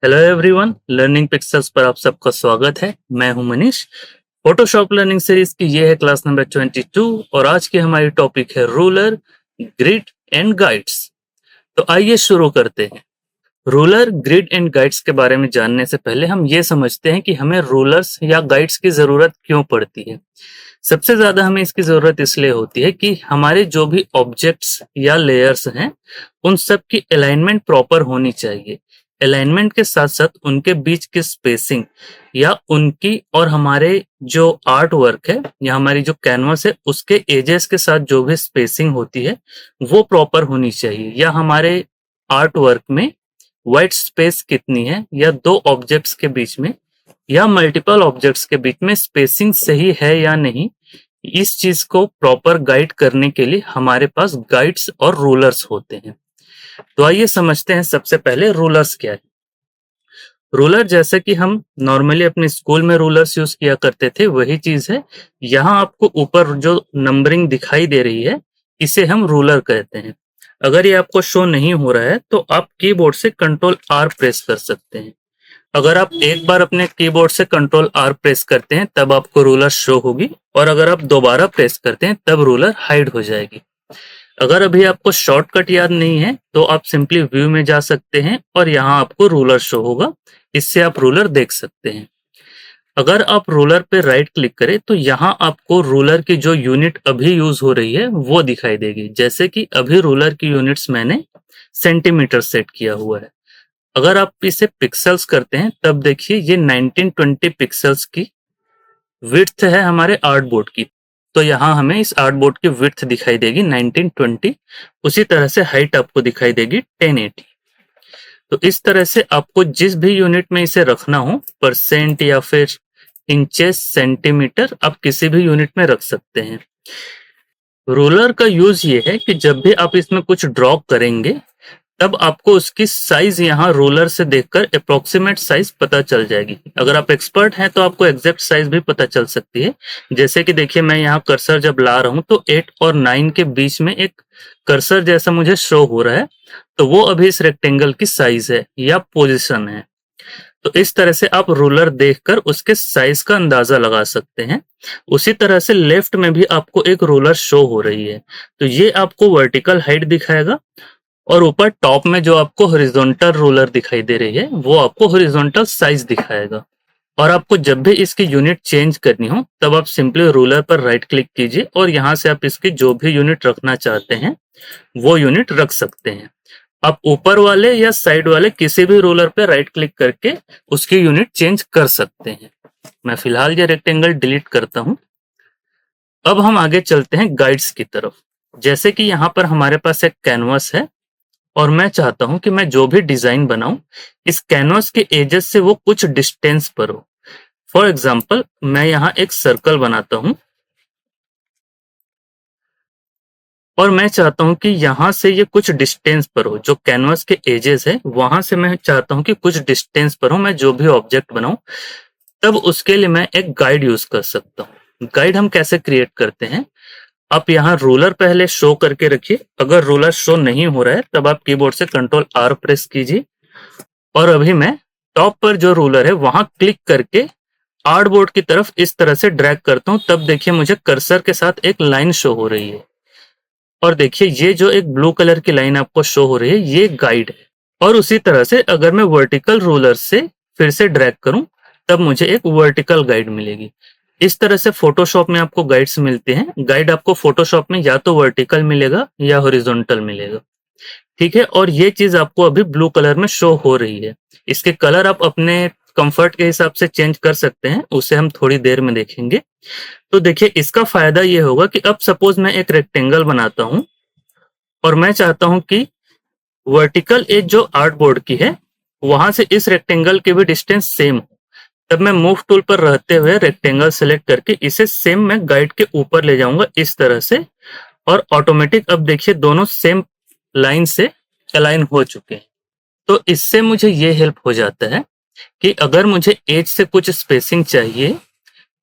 Hello everyone, learning pixels पर आप सबका स्वागत है। मैं हूं मनीष। फोटोशॉप लर्निंग सीरीज की ये है क्लास नंबर 22 और आज की हमारी टॉपिक है रूलर, ग्रिड एंड गाइड्स। तो आइए शुरू करते हैं। रूलर, ग्रिड एंड गाइड्स के बारे में जानने से पहले हम ये समझते हैं कि हमें रूलर्स या गाइड्स की जरूरत क्यों पड़ती है। सबसे ज्यादा हमें इसकी जरूरत इसलिए होती है कि हमारे जो भी ऑब्जेक्ट्स या लेयर्स हैं उन सब की अलाइनमेंट प्रॉपर होनी चाहिए। अलाइनमेंट के साथ साथ उनके बीच की स्पेसिंग या उनकी और हमारे जो आर्ट वर्क है या हमारी जो कैनवस है उसके एजेस के साथ जो भी स्पेसिंग होती है वो प्रॉपर होनी चाहिए। या हमारे आर्ट वर्क में वाइट स्पेस कितनी है या दो ऑब्जेक्ट्स के बीच में या मल्टीपल ऑब्जेक्ट्स के बीच में स्पेसिंग सही है या नहीं, इस चीज को प्रॉपर गाइड करने के लिए हमारे पास गाइड्स और रूलर्स होते हैं। तो आइए समझते हैं सबसे पहले रूलर्स क्या है। रूलर जैसे कि हम नॉर्मली अपने स्कूल में रूलर्स यूज किया करते थे वही चीज है। यहाँ आपको ऊपर जो नंबरिंग दिखाई दे रही है इसे हम रूलर कहते हैं। अगर ये आपको शो नहीं हो रहा है तो आप कीबोर्ड से कंट्रोल आर प्रेस कर सकते हैं। अगर आप एक बार अपने कीबोर्ड से कंट्रोल आर प्रेस करते हैं तब आपको रूलर शो होगी और अगर आप दोबारा प्रेस करते हैं तब रूलर हाइड हो जाएगी। अगर अभी आपको शॉर्टकट याद नहीं है तो आप सिंपली व्यू में जा सकते हैं और यहाँ आपको रूलर शो होगा, इससे आप रूलर देख सकते हैं। अगर आप रूलर पे राइट क्लिक करें तो यहाँ आपको रूलर की जो यूनिट अभी यूज हो रही है वो दिखाई देगी। जैसे कि अभी रूलर की यूनिट्स मैंने सेंटीमीटर सेट किया हुआ है। अगर आप इसे पिक्सल्स करते हैं तब देखिए ये 1920 पिक्सल्स की विड्थ है हमारे आर्टबोर्ड की। तो यहाँ हमें इस आर्टबोर्ड की विड्थ दिखाई देगी 1920। उसी तरह से हाइट आपको दिखाई देगी 1080। तो इस तरह से आपको जिस भी यूनिट में इसे रखना हो, परसेंट या फिर इंचेस, सेंटीमीटर, आप किसी भी यूनिट में रख सकते हैं। रूलर का यूज ये है कि जब भी आप इसमें कुछ ड्रॉ करेंगे तब आपको उसकी साइज यहाँ रोलर से देखकर अप्रोक्सीमेट साइज पता चल जाएगी। अगर आप एक्सपर्ट हैं तो आपको एग्जैक्ट साइज भी पता चल सकती है। जैसे कि देखिए मैं यहाँ कर्सर जब ला रहा हूँ तो 8 और 9 के बीच में एक कर्सर जैसा मुझे शो हो रहा है, तो वो अभी इस रेक्टेंगल की साइज है या पोजिशन है। तो इस तरह से आप रूलर देखकर उसके साइज का अंदाजा लगा सकते हैं। उसी तरह से लेफ्ट में भी आपको एक रूलर शो हो रही है, तो ये आपको वर्टिकल हाइट दिखाएगा और ऊपर टॉप में जो आपको हॉरिजॉन्टल रूलर दिखाई दे रही है वो आपको हॉरिजॉन्टल साइज दिखाएगा। और आपको जब भी इसकी यूनिट चेंज करनी हो तब आप सिंपली रूलर पर राइट क्लिक कीजिए और यहाँ से आप इसकी जो भी यूनिट रखना चाहते हैं वो यूनिट रख सकते हैं। आप ऊपर वाले या साइड वाले किसी भी रूलर पर राइट क्लिक करके उसकी यूनिट चेंज कर सकते हैं। मैं फिलहाल ये रेक्टेंगल डिलीट करता हूं। अब हम आगे चलते हैं गाइड्स की तरफ। जैसे कि यहाँ पर हमारे पास एक कैनवस है और मैं चाहता हूं कि मैं जो भी डिजाइन बनाऊं इस कैनवस के एजेस से वो कुछ डिस्टेंस पर हो। फॉर एग्जांपल मैं यहाँ एक सर्कल बनाता हूं और मैं चाहता हूं कि यहां से ये कुछ डिस्टेंस पर हो, जो कैनवस के एजेस है वहां से मैं चाहता हूं कि कुछ डिस्टेंस पर हो मैं जो भी ऑब्जेक्ट बनाऊं। तब उसके लिए मैं एक गाइड यूज कर सकता हूँ। गाइड हम कैसे क्रिएट करते हैं, आप यहाँ रूलर पहले शो करके रखिए। अगर रूलर शो नहीं हो रहा है तब आप कीबोर्ड से कंट्रोल आर प्रेस कीजिए और अभी मैं टॉप पर जो रूलर है वहां क्लिक करके आर्टबोर्ड की तरफ इस तरह से ड्रैग करता हूं। तब देखिए मुझे कर्सर के साथ एक लाइन शो हो रही है और देखिए ये जो एक ब्लू कलर की लाइन आपको शो हो रही है ये गाइड है। और उसी तरह से अगर मैं वर्टिकल रूलर से फिर से ड्रैग करूं तब मुझे एक वर्टिकल गाइड मिलेगी। इस तरह से फोटोशॉप में आपको गाइड्स मिलते हैं। गाइड आपको फोटोशॉप में या तो वर्टिकल मिलेगा या हॉरिजॉन्टल मिलेगा, ठीक है। और ये चीज आपको अभी ब्लू कलर में शो हो रही है। इसके कलर आप अपने कंफर्ट के हिसाब से चेंज कर सकते हैं, उसे हम थोड़ी देर में देखेंगे। तो देखिए इसका फायदा ये होगा कि अब सपोज मैं एक रेक्टेंगल बनाता हूं और मैं चाहता हूं कि वर्टिकल एज जो आर्टबोर्ड की है वहां से इस रेक्टेंगल की भी डिस्टेंस सेम हो। तब मैं मूव टूल पर रहते हुए रेक्टेंगल सेलेक्ट करके इसे सेम मैं गाइड के ऊपर ले जाऊंगा इस तरह से, और ऑटोमेटिक अब देखिए दोनों सेम लाइन से अलाइन हो चुके हैं। तो इससे मुझे ये हेल्प हो जाता है कि अगर मुझे एज से कुछ स्पेसिंग चाहिए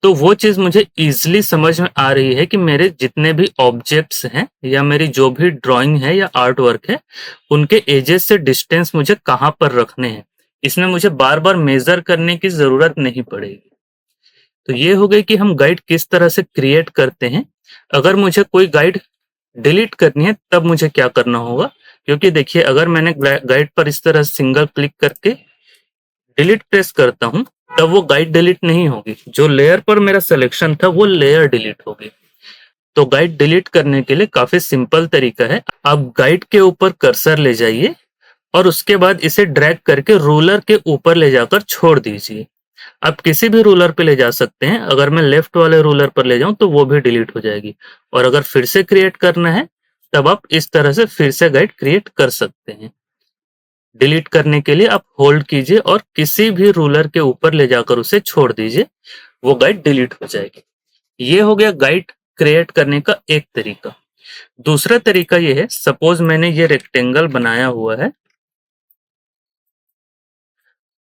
तो वो चीज मुझे इजीली समझ में आ रही है कि मेरे जितने भी ऑब्जेक्ट्स हैं या मेरी जो भी ड्राइंग है या आर्ट वर्क है उनके एजेस से डिस्टेंस मुझे कहाँ पर रखने हैं। इसमें मुझे बार बार मेजर करने की जरूरत नहीं पड़ेगी। तो ये हो गई कि हम गाइड किस तरह से क्रिएट करते हैं। अगर मुझे कोई गाइड डिलीट करनी है तब मुझे क्या करना होगा, क्योंकि देखिए अगर मैंने गाइड पर इस तरह सिंगल क्लिक करके डिलीट प्रेस करता हूं तब वो गाइड डिलीट नहीं होगी, जो लेयर पर मेरा सिलेक्शन था वो लेयर डिलीट होगी। तो गाइड डिलीट करने के लिए काफी सिंपल तरीका है। आप गाइड के ऊपर कर्सर ले जाइए और उसके बाद इसे ड्रैग करके रूलर के ऊपर ले जाकर छोड़ दीजिए। आप किसी भी रूलर पे ले जा सकते हैं, अगर मैं लेफ्ट वाले रूलर पर ले जाऊं तो वो भी डिलीट हो जाएगी। और अगर फिर से क्रिएट करना है तब आप इस तरह से फिर से गाइड क्रिएट कर सकते हैं। डिलीट करने के लिए आप होल्ड कीजिए और किसी भी रूलर के ऊपर ले जाकर उसे छोड़ दीजिए, वो गाइड डिलीट हो जाएगी। ये हो गया गाइड क्रिएट करने का एक तरीका। दूसरा तरीका ये है, सपोज मैंने ये रेक्टेंगल बनाया हुआ है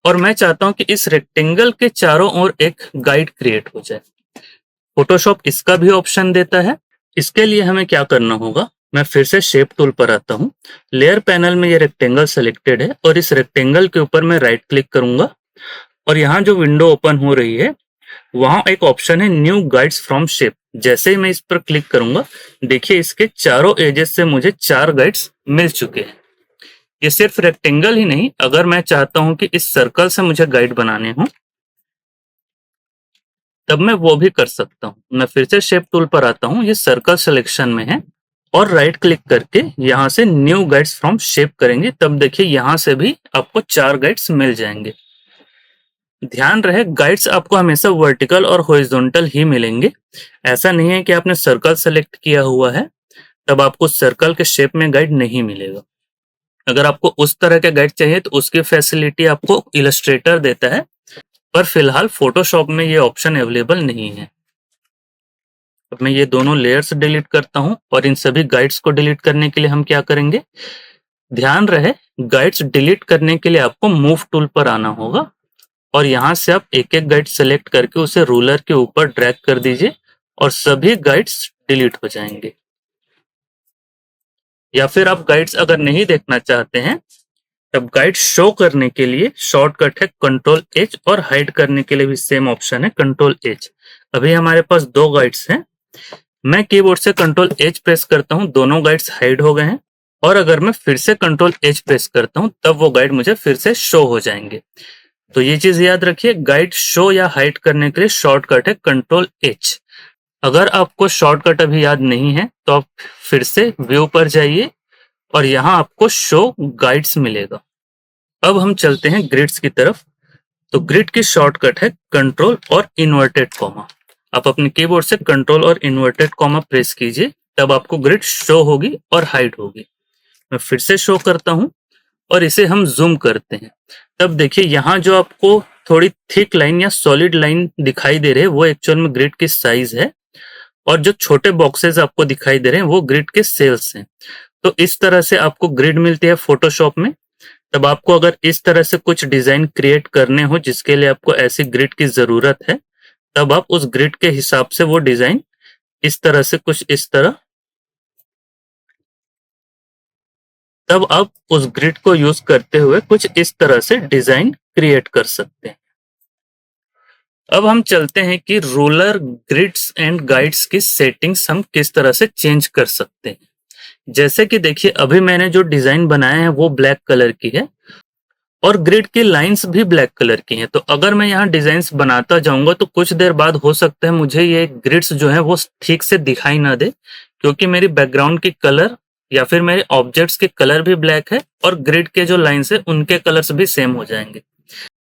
और मैं चाहता हूं कि इस रेक्टेंगल के चारों ओर एक गाइड क्रिएट हो जाए। फोटोशॉप इसका भी ऑप्शन देता है। इसके लिए हमें क्या करना होगा, मैं फिर से शेप टूल पर आता हूं। लेयर पैनल में ये रेक्टेंगल सेलेक्टेड है और इस रेक्टेंगल के ऊपर मैं राइट क्लिक करूंगा और यहाँ जो विंडो ओपन हो रही है वहां एक ऑप्शन है न्यू गाइड्स फ्रॉम शेप। जैसे ही मैं इस पर क्लिक करूंगा, देखिए इसके चारों एजेस से मुझे 4 गाइड्स मिल चुके हैं। ये सिर्फ रेक्टेंगल ही नहीं, अगर मैं चाहता हूं कि इस सर्कल से मुझे गाइड बनाने हो तब मैं वो भी कर सकता हूं। मैं फिर से शेप टूल पर आता हूं, ये सर्कल सिलेक्शन में है और राइट क्लिक करके यहां से न्यू गाइड्स फ्रॉम शेप करेंगे, तब देखिए यहां से भी आपको 4 गाइड्स मिल जाएंगे। ध्यान रहे गाइड्स आपको हमेशा वर्टिकल और हॉरिजॉन्टल ही मिलेंगे। ऐसा नहीं है कि आपने सर्कल सेलेक्ट किया हुआ है तब आपको सर्कल के शेप में गाइड नहीं मिलेगा। अगर आपको उस तरह के गाइड चाहिए तो उसकी फैसिलिटी आपको इलस्ट्रेटर देता है, पर फिलहाल फोटोशॉप में ये ऑप्शन अवेलेबल नहीं है। अब मैं ये दोनों लेयर्स डिलीट करता हूं और इन सभी गाइड्स को डिलीट करने के लिए हम क्या करेंगे, ध्यान रहे गाइड्स डिलीट करने के लिए आपको मूव टूल पर आना होगा और यहां से आप एक एक गाइड सेलेक्ट करके उसे रूलर के ऊपर ड्रैग कर दीजिए और सभी गाइड्स डिलीट हो जाएंगे। या फिर आप गाइड्स अगर नहीं देखना चाहते हैं तब गाइड शो करने के लिए शॉर्टकट है कंट्रोल एच और हाइड करने के लिए भी सेम ऑप्शन है कंट्रोल एच। अभी हमारे पास 2 गाइड्स हैं, मैं कीबोर्ड से कंट्रोल एच प्रेस करता हूं, दोनों गाइड्स हाइड हो गए हैं। और अगर मैं फिर से कंट्रोल एच प्रेस करता हूं तब वो गाइड मुझे फिर से शो हो जाएंगे। तो ये चीज याद रखिए, गाइड शो या हाइड करने के लिए शॉर्टकट है कंट्रोल एच। अगर आपको शॉर्टकट अभी याद नहीं है तो आप फिर से व्यू पर जाइए और यहाँ आपको शो गाइड्स मिलेगा। अब हम चलते हैं ग्रिड्स की तरफ। तो ग्रिड की शॉर्टकट है कंट्रोल और इन्वर्टेड कॉमा। आप अपने कीबोर्ड से कंट्रोल और इन्वर्टेड कॉमा प्रेस कीजिए, तब आपको ग्रिड शो होगी और हाइड होगी। मैं फिर से शो करता हूं और इसे हम जूम करते हैं, तब देखिए यहाँ जो आपको थोड़ी थिक लाइन या सॉलिड लाइन दिखाई दे रही है वो एक्चुअल में ग्रिड की साइज है और जो छोटे बॉक्सेस आपको दिखाई दे रहे हैं वो ग्रिड के सेल्स हैं। तो इस तरह से आपको ग्रिड मिलती है फोटोशॉप में। तब आपको अगर इस तरह से कुछ डिजाइन क्रिएट करने हो जिसके लिए आपको ऐसी ग्रिड की जरूरत है, तब आप उस ग्रिड के हिसाब से वो डिजाइन इस तरह से कुछ इस तरह, तब आप उस ग्रिड को यूज करते हुए कुछ इस तरह से डिजाइन क्रिएट कर सकते हैं। अब हम चलते हैं कि रूलर ग्रिड्स एंड गाइड्स की सेटिंग्स हम किस तरह से चेंज कर सकते हैं। जैसे कि देखिए अभी मैंने जो डिजाइन बनाया है वो ब्लैक कलर की है और ग्रिड की लाइंस भी ब्लैक कलर की हैं। तो अगर मैं यहाँ डिजाइन्स बनाता जाऊंगा तो कुछ देर बाद हो सकता है मुझे ये ग्रिड्स जो है वो ठीक से दिखाई ना दे, क्योंकि मेरी बैकग्राउंड की कलर या फिर मेरे ऑब्जेक्ट्स के कलर भी ब्लैक है और ग्रिड के जो लाइंस है उनके कलर्स भी सेम हो जाएंगे।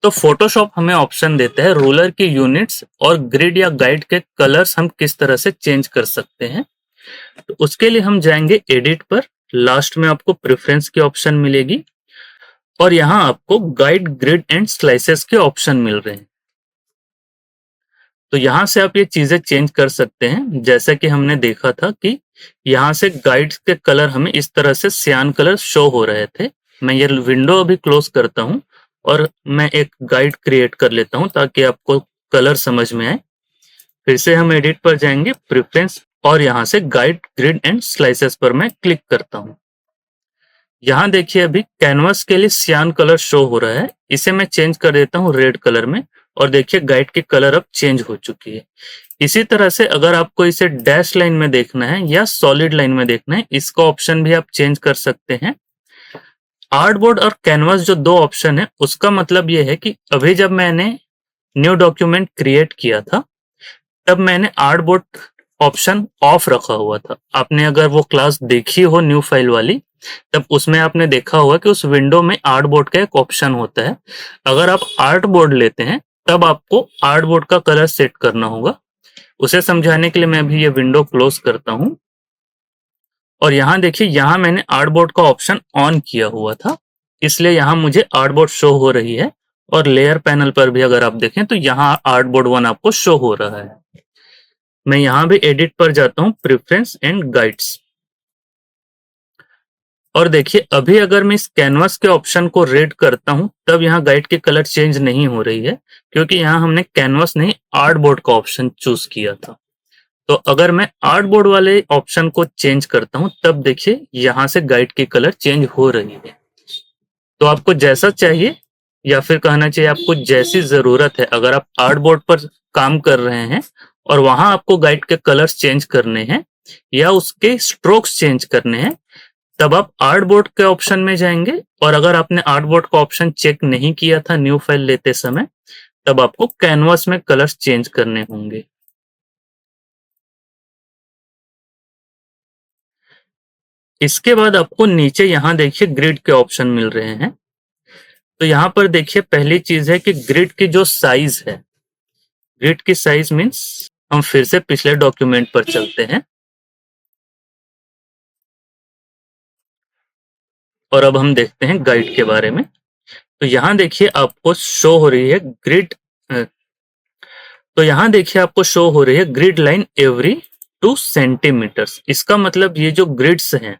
तो फोटोशॉप हमें ऑप्शन देता है रूलर की यूनिट्स और ग्रिड या गाइड के कलर्स हम किस तरह से चेंज कर सकते हैं। तो उसके लिए हम जाएंगे एडिट पर, लास्ट में आपको प्रेफरेंस की ऑप्शन मिलेगी और यहाँ आपको गाइड ग्रिड एंड स्लाइसेस के ऑप्शन मिल रहे हैं। तो यहाँ से आप ये चीजें चेंज कर सकते हैं। जैसे कि हमने देखा था कि यहाँ से गाइड्स के कलर हमें इस तरह से सियान कलर शो हो रहे थे। मैं ये विंडो अभी क्लोज करता हूँ और मैं एक गाइड क्रिएट कर लेता हूँ ताकि आपको कलर समझ में आए। फिर से हम एडिट पर जाएंगे, प्रेफरेंस, और यहाँ से गाइड ग्रिड एंड स्लाइसेस पर मैं क्लिक करता हूँ। यहाँ देखिए अभी कैनवास के लिए सियान कलर शो हो रहा है, इसे मैं चेंज कर देता हूँ रेड कलर में और देखिए गाइड की कलर अब चेंज हो चुकी है। इसी तरह से अगर आपको इसे डैश लाइन में देखना है या सॉलिड लाइन में देखना है, इसका ऑप्शन भी आप चेंज कर सकते हैं। आर्टबोर्ड और कैनवास जो दो ऑप्शन है, उसका मतलब ये है कि अभी जब मैंने न्यू डॉक्यूमेंट क्रिएट किया था, तब मैंने आर्टबोर्ड ऑप्शन ऑफ रखा हुआ था। आपने अगर वो क्लास देखी हो न्यू फाइल वाली, तब उसमें आपने देखा होगा कि उस विंडो में आर्टबोर्ड का एक ऑप्शन होता है। अगर आप आर्टबोर्ड लेते हैं, तब आपको आर्टबोर्ड का कलर सेट करना होगा। उसे समझाने के लिए मैं अभी ये विंडो क्लोज करता हूँ और यहाँ देखिए, यहाँ मैंने आर्टबोर्ड का ऑप्शन ऑन किया हुआ था, इसलिए यहाँ मुझे आर्टबोर्ड शो हो रही है। और लेयर पैनल पर भी अगर आप देखें तो यहाँ आर्टबोर्ड 1 आपको शो हो रहा है। मैं यहाँ भी एडिट पर जाता हूँ, प्रेफरेंस एंड गाइड्स, और देखिए अभी अगर मैं इस कैनवास के ऑप्शन को रेड करता हूँ, तब यहाँ गाइड की कलर चेंज नहीं हो रही है, क्योंकि यहाँ हमने कैनवास नहीं आर्टबोर्ड का ऑप्शन चूज किया था। तो अगर मैं आर्टबोर्ड वाले ऑप्शन को चेंज करता हूं, तब देखिए यहां से गाइड की कलर चेंज हो रही है। तो आपको जैसा चाहिए, या फिर कहना चाहिए आपको जैसी जरूरत है, अगर आप आर्टबोर्ड पर काम कर रहे हैं और वहां आपको गाइड के कलर्स चेंज करने हैं या उसके स्ट्रोक्स चेंज करने हैं, तब आप आर्टबोर्ड के ऑप्शन में जाएंगे। और अगर आपने आर्टबोर्ड का ऑप्शन चेक नहीं किया था न्यू फाइल लेते समय, तब आपको कैनवास में कलर्स चेंज करने होंगे। इसके बाद आपको नीचे यहाँ देखिए ग्रिड के ऑप्शन मिल रहे हैं। तो यहाँ पर देखिए पहली चीज है कि ग्रिड की जो साइज है, ग्रिड की साइज मीन्स, हम फिर से पिछले डॉक्यूमेंट पर चलते हैं और अब हम देखते हैं गाइड के बारे में। तो यहाँ देखिए आपको शो हो रही है ग्रिड, तो यहाँ देखिए आपको शो हो रही है ग्रिड लाइन एवरी 2 सेंटीमीटर्स। इसका मतलब ये जो ग्रिड्स हैं,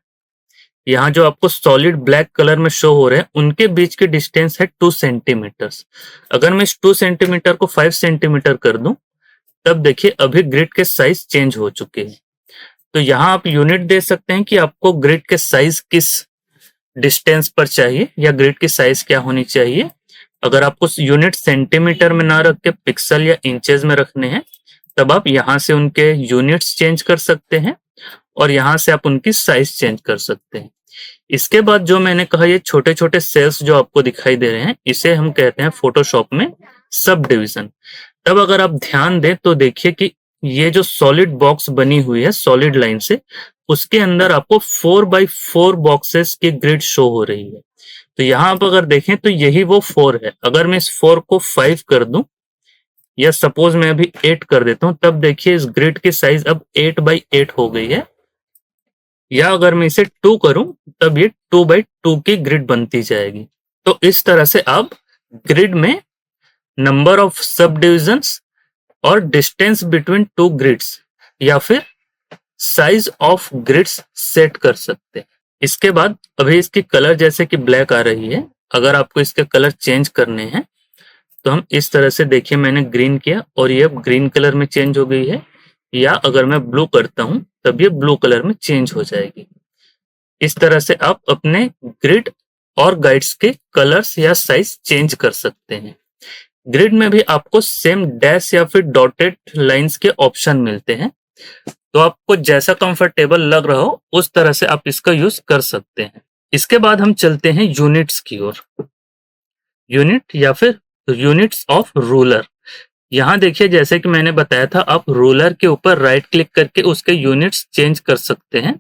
यहाँ जो आपको सॉलिड ब्लैक कलर में शो हो रहे हैं, उनके बीच की डिस्टेंस है 2 सेंटीमीटर्स। अगर मैं इस 2 सेंटीमीटर को 5 सेंटीमीटर कर दूं, तब देखिए अभी ग्रिड के साइज चेंज हो चुके हैं। तो यहाँ आप यूनिट दे सकते हैं कि आपको ग्रिड के साइज किस डिस्टेंस पर चाहिए या ग्रिड की साइज क्या होनी चाहिए। अगर आपको यूनिट सेंटीमीटर में ना रख के पिक्सल या इंचेस में रखने हैं, तब आप यहाँ से उनके यूनिट्स चेंज कर सकते हैं और यहाँ से आप उनकी साइज चेंज कर सकते हैं। इसके बाद जो मैंने कहा, ये छोटे छोटे सेल्स जो आपको दिखाई दे रहे हैं, इसे हम कहते हैं फोटोशॉप में सब डिवीजन। तब अगर आप ध्यान दें तो देखिए कि ये जो सॉलिड बॉक्स बनी हुई है सॉलिड लाइन से, उसके अंदर आपको 4x4 बॉक्सेस की ग्रिड शो हो रही है। तो यहाँ आप अगर देखें तो यही वो 4 है। अगर मैं इस 4 को 5 कर दूं, या सपोज मैं अभी 8 कर देता हूं, तब देखिए इस ग्रिड की साइज अब 8x8 हो गई है। या अगर मैं इसे 2 करूं, तब ये 2x2 की ग्रिड बनती जाएगी। तो इस तरह से आप ग्रिड में नंबर ऑफ सब डिविजन्स और डिस्टेंस बिटवीन 2 ग्रिड्स या फिर साइज ऑफ ग्रिड्स सेट कर सकते हैं। इसके बाद अभी इसकी कलर जैसे कि ब्लैक आ रही है, अगर आपको इसके कलर चेंज करने हैं तो हम इस तरह से, देखिए मैंने ग्रीन किया और ये अब ग्रीन कलर में चेंज हो गई है, या अगर मैं ब्लू करता हूं तब ये ब्लू कलर में चेंज हो जाएगी। इस तरह से आप अपने ग्रिड और गाइड्स के कलर्स या साइज चेंज कर सकते हैं। ग्रिड में भी आपको सेम डैश या फिर डॉटेड लाइंस के ऑप्शन मिलते हैं, तो आपको जैसा कंफर्टेबल लग रहा हो उस तरह से आप इसका यूज कर सकते हैं। इसके बाद हम चलते हैं यूनिट्स की ओर। यूनिट या फिर यूनिट्स ऑफ रूलर। यहाँ देखिए जैसे कि मैंने बताया था, आप रूलर के ऊपर राइट क्लिक करके उसके यूनिट्स चेंज कर सकते हैं।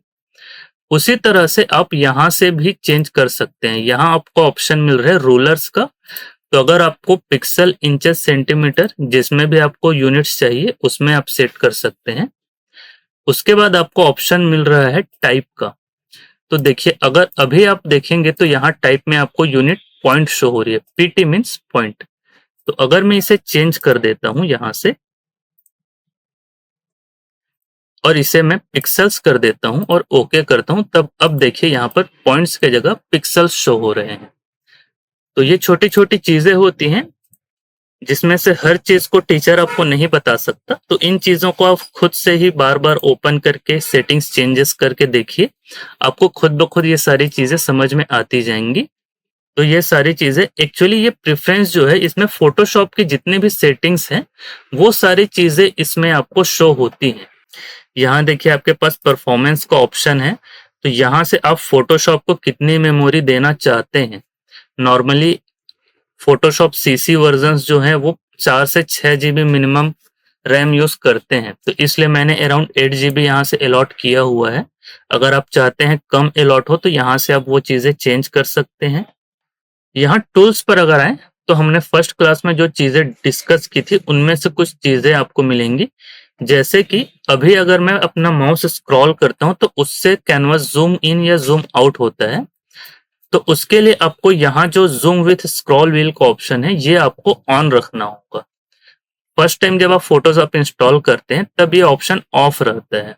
उसी तरह से आप यहाँ से भी चेंज कर सकते हैं। यहाँ आपको ऑप्शन मिल रहा है रूलर्स का, तो अगर आपको पिक्सल, इंचेस, सेंटीमीटर, जिसमें भी आपको यूनिट्स चाहिए उसमें आप सेट कर सकते हैं। उसके बाद आपको ऑप्शन मिल रहा है टाइप का। तो देखिए अगर अभी आप देखेंगे तो यहाँ टाइप में आपको यूनिट पॉइंट शो हो रही है, पीटी मीन्स पॉइंट। तो अगर मैं इसे चेंज कर देता हूं यहां से और इसे मैं पिक्सल्स कर देता हूं और ओके करता हूं, तब अब देखिए यहाँ पर पॉइंट्स के जगह पिक्सल्स शो हो रहे हैं। तो ये छोटी छोटी चीजें होती हैं जिसमें से हर चीज को टीचर आपको नहीं बता सकता। तो इन चीजों को आप खुद से ही बार बार ओपन करके सेटिंग्स चेंजेस करके देखिए, आपको खुद ब खुद ये सारी चीजें समझ में आती जाएंगी। तो ये सारी चीजें एक्चुअली ये प्रेफरेंस जो है इसमें फोटोशॉप की जितनी भी सेटिंग्स हैं वो सारी चीजें इसमें आपको शो होती हैं। यहाँ देखिए आपके पास परफॉर्मेंस का ऑप्शन है, तो यहाँ से आप फोटोशॉप को कितनी मेमोरी देना चाहते हैं। नॉर्मली फोटोशॉप सीसी वर्जन्स जो हैं वो 4 से 6 जीबी मिनिमम रैम यूज करते हैं, तो इसलिए मैंने अराउंड 8 जीबी यहाँ से अलॉट किया हुआ है। अगर आप चाहते हैं कम अलॉट हो तो यहाँ से आप वो चीजें चेंज कर सकते हैं। यहाँ टूल्स पर अगर आए तो हमने फर्स्ट क्लास में जो चीजें डिस्कस की थी उनमें से कुछ चीजें आपको मिलेंगी। जैसे कि अभी अगर मैं अपना माउस स्क्रॉल करता हूं तो उससे कैनवास जूम इन या जूम आउट होता है। तो उसके लिए आपको यहाँ जो जूम विथ स्क्रॉल व्हील का ऑप्शन है ये आपको ऑन रखना होगा। फर्स्ट टाइम जब आप फोटोशॉप इंस्टॉल करते हैं तब ये ऑप्शन ऑफ रहता है।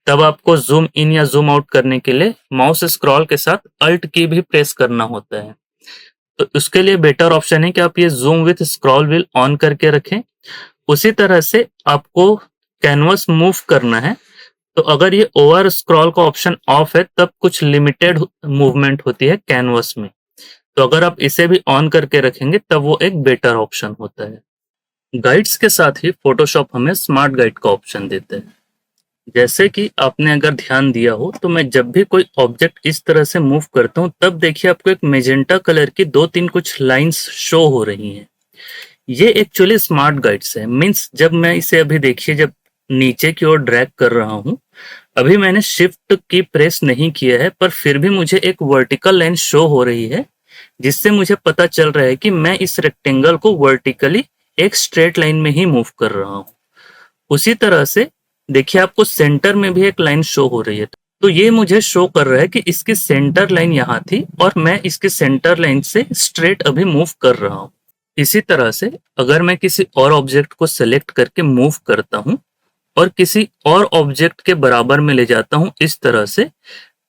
तब आपको जूम इन या जूम आउट करने के लिए माउस स्क्रॉल के साथ अल्ट की भी प्रेस करना होता है। तो उसके लिए बेटर ऑप्शन है कि आप ये zoom with scroll wheel on करके रखें। उसी तरह से आपको कैनवस मूव करना है, तो अगर ये ओवर स्क्रॉल का ऑप्शन ऑफ है तब कुछ लिमिटेड मूवमेंट होती है कैनवस में। तो अगर आप इसे भी ऑन करके रखेंगे तब वो एक बेटर ऑप्शन होता है। गाइड्स के साथ ही फोटोशॉप हमें स्मार्ट गाइड का ऑप्शन देता है। जैसे कि आपने अगर ध्यान दिया हो तो मैं जब भी कोई ऑब्जेक्ट इस तरह से मूव करता हूँ तब देखिए आपको एक मेजेंटा कलर की 2-3 कुछ लाइंस शो हो रही हैं। ये एक्चुअली स्मार्ट गाइड्स है। मीन्स जब मैं इसे अभी देखिए जब नीचे की ओर ड्रैग कर रहा हूँ, अभी मैंने शिफ्ट की प्रेस नहीं किया है पर फिर भी मुझे एक वर्टिकल लाइन शो हो रही है, जिससे मुझे पता चल रहा है कि मैं इस रेक्टेंगल को वर्टिकली एक स्ट्रेट लाइन में ही मूव कर रहा हूँ। उसी तरह से देखिए आपको सेंटर में भी एक लाइन शो हो रही है, तो ये मुझे शो कर रहा है कि इसकी सेंटर लाइन यहाँ थी और मैं इसके सेंटर लाइन से स्ट्रेट अभी मूव कर रहा हूँ। इसी तरह से अगर मैं किसी और ऑब्जेक्ट को सेलेक्ट करके मूव करता हूँ और किसी और ऑब्जेक्ट के बराबर में ले जाता हूँ इस तरह से,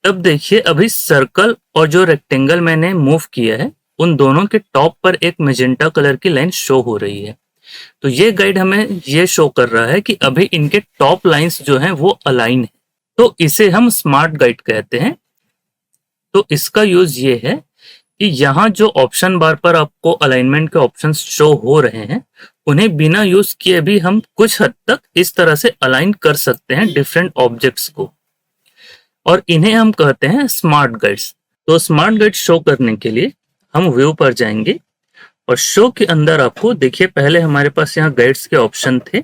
तब देखिए अभी सर्कल और जो रेक्टेंगल मैंने मूव किया है उन दोनों के टॉप पर एक मेजेंटा कलर की लाइन शो हो रही है। तो ये गाइड हमें ये शो कर रहा है कि अभी इनके टॉप लाइंस जो हैं वो अलाइन है, तो इसे हम स्मार्ट गाइड कहते हैं। तो इसका यूज ये है कि यहाँ जो ऑप्शन बार पर आपको अलाइनमेंट के ऑप्शंस शो हो रहे हैं उन्हें बिना यूज किए भी हम कुछ हद तक इस तरह से अलाइन कर सकते हैं डिफरेंट ऑब्जेक्ट्स को, और इन्हें हम कहते हैं स्मार्ट गाइड्स। तो स्मार्ट गाइड शो करने के लिए हम व्यू पर जाएंगे और शो के अंदर आपको देखिए पहले हमारे पास यहाँ गाइड्स के ऑप्शन थे,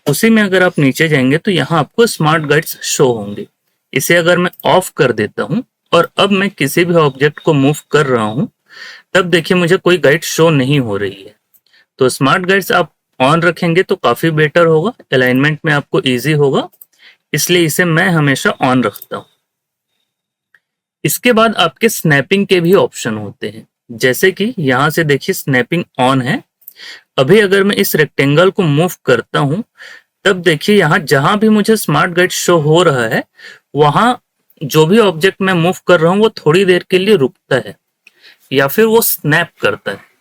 उसी में अगर आप नीचे जाएंगे तो यहाँ आपको स्मार्ट गाइड्स शो होंगे। इसे अगर मैं ऑफ कर देता हूँ और अब मैं किसी भी ऑब्जेक्ट को मूव कर रहा हूँ तब देखिए मुझे कोई गाइड शो नहीं हो रही है। तो स्मार्ट गाइड्स आप ऑन रखेंगे तो काफी बेटर होगा, अलाइनमेंट में आपको इजी होगा, इसलिए इसे मैं हमेशा ऑन रखता हूँ। इसके बाद आपके स्नैपिंग के भी ऑप्शन होते हैं। जैसे कि यहाँ से देखिए स्नैपिंग ऑन है। अभी अगर मैं इस रेक्टेंगल को मूव करता हूं तब देखिए यहाँ जहां भी मुझे स्मार्ट गाइड शो हो रहा है वहां जो भी ऑब्जेक्ट मैं मूव कर रहा हूं वो थोड़ी देर के लिए रुकता है या फिर वो स्नैप करता है।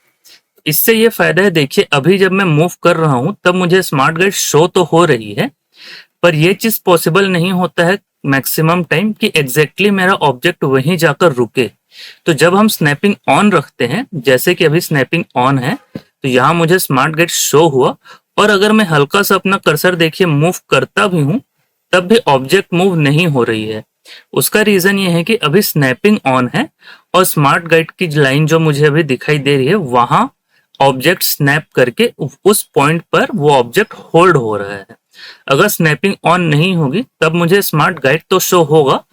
इससे ये फायदा है, देखिए अभी जब मैं मूव कर रहा हूं तब मुझे स्मार्ट गाइड शो तो हो रही है पर यह चीज पॉसिबल नहीं होता है मैक्सिमम टाइम कि एग्जैक्टली मेरा ऑब्जेक्ट वहीं जाकर रुके। तो जब हम स्नैपिंग ऑन रखते हैं, जैसे कि अभी स्नैपिंग ऑन है तो यहाँ मुझे स्मार्ट गाइड शो हुआ और अगर मैं हल्का सा अपना कर्सर देखिए मूव करता भी हूँ तब भी ऑब्जेक्ट मूव नहीं हो रही है। उसका रीजन ये है कि अभी स्नैपिंग ऑन है और स्मार्ट गाइड की लाइन जो मुझे अभी दिखाई दे रही है वहां ऑब्जेक्ट स्नैप करके उस पॉइंट पर वो ऑब्जेक्ट होल्ड हो रहा है। अगर स्नैपिंग ऑन नहीं होगी तब मुझे स्मार्ट गाइड तो शो होगा,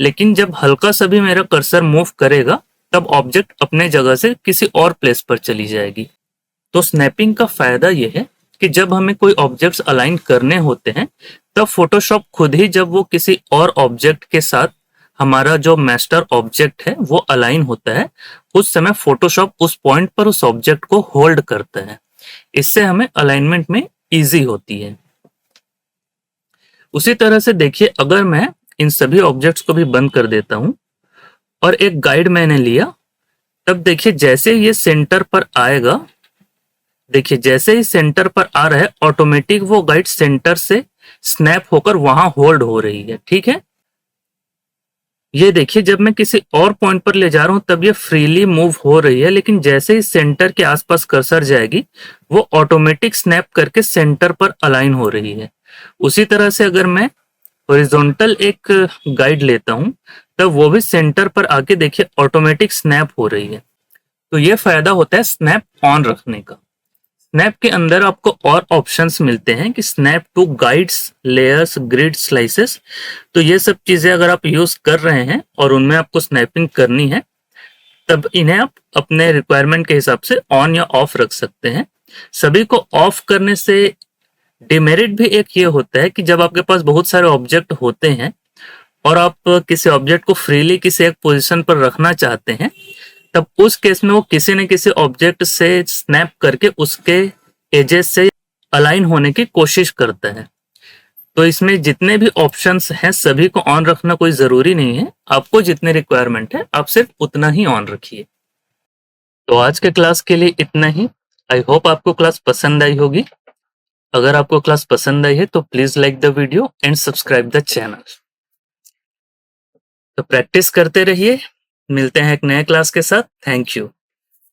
लेकिन जब हल्का सा भी मेरा कर्सर मूव करेगा तब ऑब्जेक्ट अपने जगह से किसी और प्लेस पर चली जाएगी। तो स्नैपिंग का फायदा यह है कि जब हमें कोई ऑब्जेक्ट्स अलाइन करने होते हैं तब फोटोशॉप खुद ही जब वो किसी और ऑब्जेक्ट के साथ हमारा जो मास्टर ऑब्जेक्ट है वो अलाइन होता है, उस समय फोटोशॉप उस पॉइंट पर उस ऑब्जेक्ट को होल्ड करता है। इससे हमें अलाइनमेंट में इजी होती है। उसी तरह से देखिए अगर मैं इन सभी ऑब्जेक्ट्स को भी बंद कर देता हूं और एक गाइड मैंने लिया, तब देखिए जैसे ये सेंटर पर आएगा देखिए जैसे ही सेंटर पर आ रहा है ऑटोमेटिक वो गाइड सेंटर से स्नैप होकर वहां होल्ड हो रही है, ठीक है। ये देखिए जब मैं किसी और पॉइंट पर ले जा रहा हूं तब ये फ्रीली मूव हो रही है, लेकिन जैसे ही सेंटर के आसपास कर्सर जाएगी वो ऑटोमेटिक स्नैप करके सेंटर पर अलाइन हो रही है। उसी तरह से अगर मैं हॉरिजॉन्टल एक गाइड लेता हूं तब वो भी सेंटर पर आके देखिए ऑटोमेटिक स्नैप हो रही है। तो ये फायदा होता है स्नैप ऑन रखने का। स्नैप के अंदर आपको और ऑप्शंस मिलते हैं कि snap to guides, layers, grid, slices. तो ये सब चीजें अगर आप यूज कर रहे हैं और उनमें आपको स्नैपिंग करनी है तब इन्हें आप अपने रिक्वायरमेंट के हिसाब से ऑन या ऑफ रख सकते हैं। सभी को ऑफ करने से डिमेरिट भी एक ये होता है कि जब आपके पास बहुत सारे ऑब्जेक्ट होते हैं और आप किसी ऑब्जेक्ट को फ्रीली किसी एक पोजीशन पर रखना चाहते हैं तब उस केस में वो किसी न किसी ऑब्जेक्ट से स्नैप करके उसके एजेस से अलाइन होने की कोशिश करता है। तो इसमें जितने भी ऑप्शंस हैं सभी को ऑन रखना कोई जरूरी नहीं है, आपको जितने रिक्वायरमेंट है आप सिर्फ उतना ही ऑन रखिए। तो आज के क्लास के लिए इतना ही। आई होप आपको क्लास पसंद आई होगी। अगर आपको क्लास पसंद आई है तो please like the video and subscribe the channel. तो प्रैक्टिस करते रहिए, मिलते हैं एक नए क्लास के साथ। Thank you.